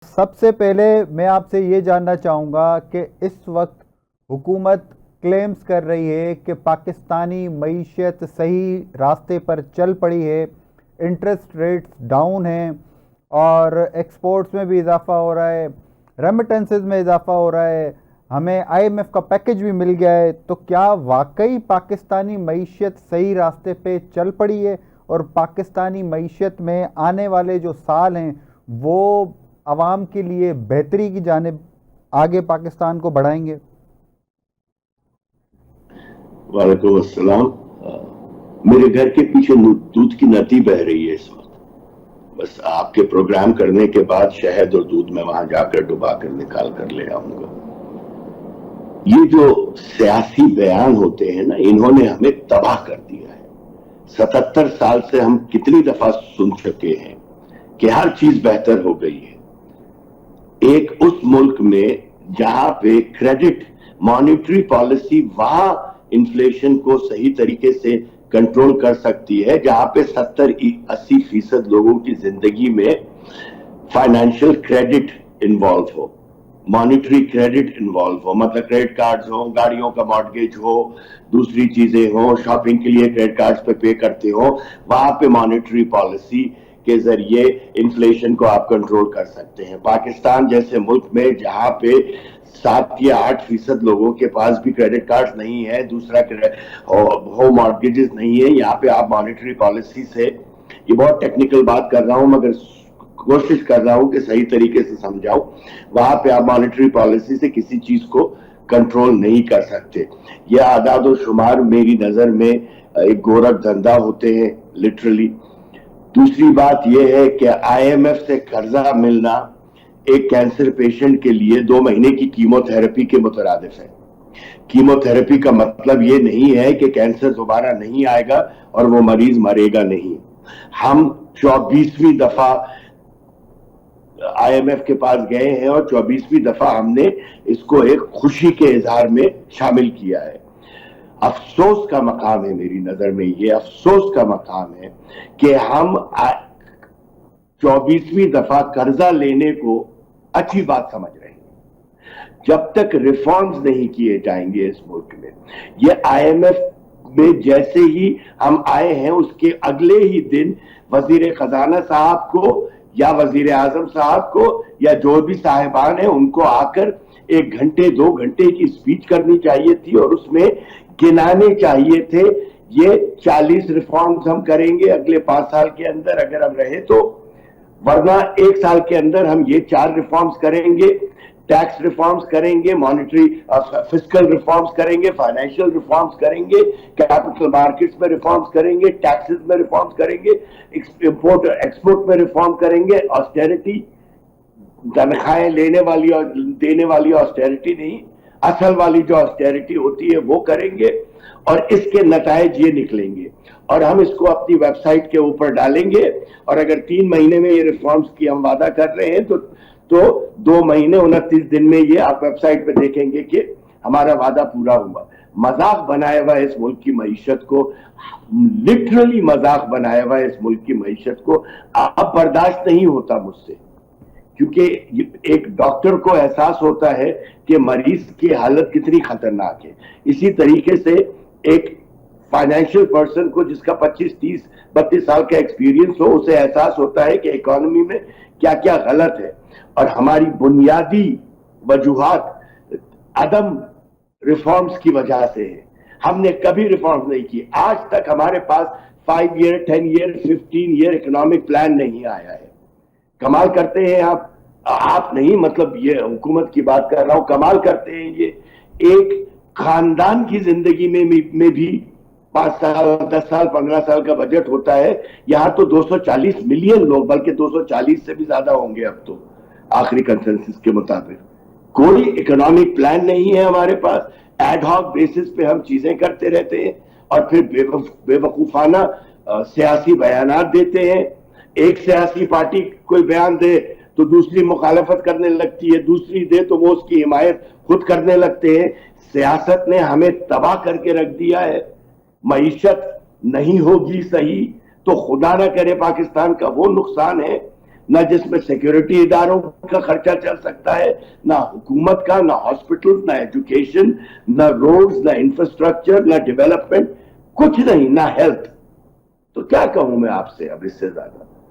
سب سے پہلے میں آپ سے یہ جاننا چاہوں گا کہ اس وقت حکومت کلیمز کر رہی ہے کہ پاکستانی معیشت صحیح راستے پر چل پڑی ہے، انٹرسٹ ریٹس ڈاؤن ہیں اور ایکسپورٹس میں بھی اضافہ ہو رہا ہے، ریمیٹنسز میں اضافہ ہو رہا ہے، ہمیں آئی ایم ایف کا پیکج بھی مل گیا ہے۔ تو کیا واقعی پاکستانی معیشت صحیح راستے پہ چل پڑی ہے اور پاکستانی معیشت میں آنے والے جو سال ہیں وہ عوام کے لیے بہتری کی جانب آگے پاکستان کو بڑھائیں گے؟ وعلیکم السلام۔ میرے گھر کے پیچھے دودھ کی نتی بہ رہی ہے اس وقت۔ بس آپ کے پروگرام کرنے کے بعد شہد اور دودھ میں وہاں جا کر ڈبا کر نکال کر لے آؤں گا۔ یہ جو سیاسی بیان ہوتے ہیں نا، انہوں نے ہمیں تباہ کر دیا ہے۔ 77 سال سے ہم کتنی دفعہ سن چکے ہیں کہ ہر چیز بہتر ہو گئی ہے۔ ایک اس ملک میں جہاں پہ کریڈٹ مانیٹری پالیسی وہاں انفلیشن کو صحیح طریقے سے کنٹرول کر سکتی ہے، جہاں پہ 70-80% لوگوں کی زندگی میں فائنینشیل کریڈٹ انوالو ہو، مانیٹری کریڈٹ انوالو ہو، مطلب کریڈٹ کارڈز ہو، گاڑیوں کا مارگیج ہو، دوسری چیزیں ہوں، شاپنگ کے لیے کریڈٹ کارڈز پہ پے کرتے ہو، وہاں پہ مانیٹری پالیسی کے ذریعے انفلیشن کو آپ کنٹرول کر سکتے ہیں۔ پاکستان جیسے ملک میں جہاں پہ 7 یا 8% لوگوں کے پاس بھی کریڈٹ کارڈز نہیں ہے، دوسرا ہوم مارگیجز نہیں ہے، یہاں پہ آپ مانیٹری پالیسی سے، یہ بہت ٹیکنیکل بات کر رہا ہوں مگر کوشش کر رہا ہوں کہ صحیح طریقے سے سمجھاؤں، وہاں پہ آپ مانیٹری پالیسی سے کسی چیز کو کنٹرول نہیں کر سکتے۔ یہ اعداد و شمار میری نظر میں ایک گورکھ دھندا ہوتے ہیں لٹرلی۔ دوسری بات یہ ہے کہ آئی ایم ایف سے قرضہ ملنا ایک کینسر پیشنٹ کے لیے 2 مہینے کی کیمو تھراپی کے مترادف ہے۔ کیمو تھراپی کا مطلب یہ نہیں ہے کہ کینسر دوبارہ نہیں آئے گا اور وہ مریض مرے گا نہیں۔ ہم 24ویں دفعہ آئی ایم ایف کے پاس گئے ہیں اور 24ویں دفعہ ہم نے اس کو ایک خوشی کے اظہار میں شامل کیا ہے۔ افسوس کا مقام ہے، میری نظر میں یہ افسوس کا مقام ہے کہ ہم 24ویں دفعہ قرضہ لینے کو اچھی بات سمجھ رہے ہیں۔ جب تک ریفارمز نہیں کیے جائیں گے اس ملک میں، یہ آئی ایم ایف میں جیسے ہی ہم آئے ہیں اس کے اگلے ہی دن وزیر خزانہ صاحب کو یا وزیر اعظم صاحب کو یا جو بھی صاحبان ہیں ان کو آ کر 1 گھنٹے 2 گھنٹے کی سپیچ کرنی چاہیے تھی اور اس میں گنانے چاہیے تھے یہ 40 ریفارمز ہم کریں گے اگلے 5 سال کے اندر اگر ہم رہے تو، ورنہ 1 سال کے اندر ہم یہ 4 ریفارمز کریں گے، ٹیکس ریفارمز کریں گے، مانیٹری فسکل ریفارمز کریں گے، فائنینشیل ریفارمز کریں گے، کیپٹل مارکیٹس میں ریفارمز کریں گے، ٹیکسز میں ریفارمز کریں گے، امپورٹ اور ایکسپورٹ میں ریفارم کریں گے۔ آسٹیرٹی تنخواہیں لینے والی اور دینے والی آسٹیرٹی نہیں، اصل والی جو آسٹیرٹی ہوتی ہے وہ کریں گے اور اس کے نتائج یہ نکلیں گے اور ہم اس کو اپنی ویب سائٹ کے اوپر ڈالیں گے۔ اور اگر 3 مہینے میں یہ ریفارمز کی ہم وعدہ کر رہے ہیں تو 2 مہینے 29 دن میں یہ آپ ویب سائٹ پہ دیکھیں گے کہ ہمارا وعدہ پورا ہوا۔ مذاق بنایا ہوا ہے اس ملک کی معیشت کو، لٹرلی مذاق بنایا ہوا ہے اس ملک کی معیشت کو، اب برداشت نہیں ہوتا مجھ سے، کیونکہ ایک ڈاکٹر کو احساس ہوتا ہے کہ مریض کی حالت کتنی خطرناک ہے، اسی طریقے سے ایک فائنینشیل پرسن کو جس کا 25 30 32 سال کا ایکسپیرینس ہو اسے احساس ہوتا ہے کہ اکانومی میں کیا کیا غلط ہے، اور ہماری بنیادی وجوہات عدم ریفارمز کی وجہ سے ہے۔ ہم نے کبھی ریفارمز نہیں کی، آج تک ہمارے پاس 5 year 10 year 15 year economic plan نہیں آیا ہے۔ کمال کرتے ہیں آپ نہیں، مطلب یہ حکومت کی بات کر رہا ہوں، کمال کرتے ہیں یہ ایک خاندان کی زندگی میں بھی 5 سال 10 سال 15 سال کا بجٹ ہوتا ہے، یہاں تو 240 ملین لوگ، بلکہ 240 سے بھی زیادہ ہوں گے اب تو آخری کنسنسس کے مطابق۔ کوئی اکنامک پلان نہیں ہے ہمارے پاس، ایڈ ہاک بیسس پہ ہم چیزیں کرتے رہتے ہیں اور پھر بے وقوفانہ سیاسی بیانات دیتے ہیں۔ ایک سیاسی پارٹی کوئی بیان دے تو دوسری مخالفت کرنے لگتی ہے، دوسری دے تو وہ اس کی حمایت خود کرنے لگتے ہیں۔ سیاست نے ہمیں تباہ کر کے رکھ دیا ہے۔ معیشت نہیں ہوگی صحیح تو خدا نہ کرے پاکستان کا وہ نقصان ہے۔ نہ جس میں سیکیورٹی اداروں کا خرچہ چل سکتا ہے، نہ حکومت کا، نہ ہاسپٹل، نہ ایجوکیشن، نہ روڈز، نہ انفراسٹرکچر، نہ ڈیولپمنٹ، کچھ نہیں، نہ ہیلتھ. تو کیا کہوں میں آپ سے اب اس سے زیادہ.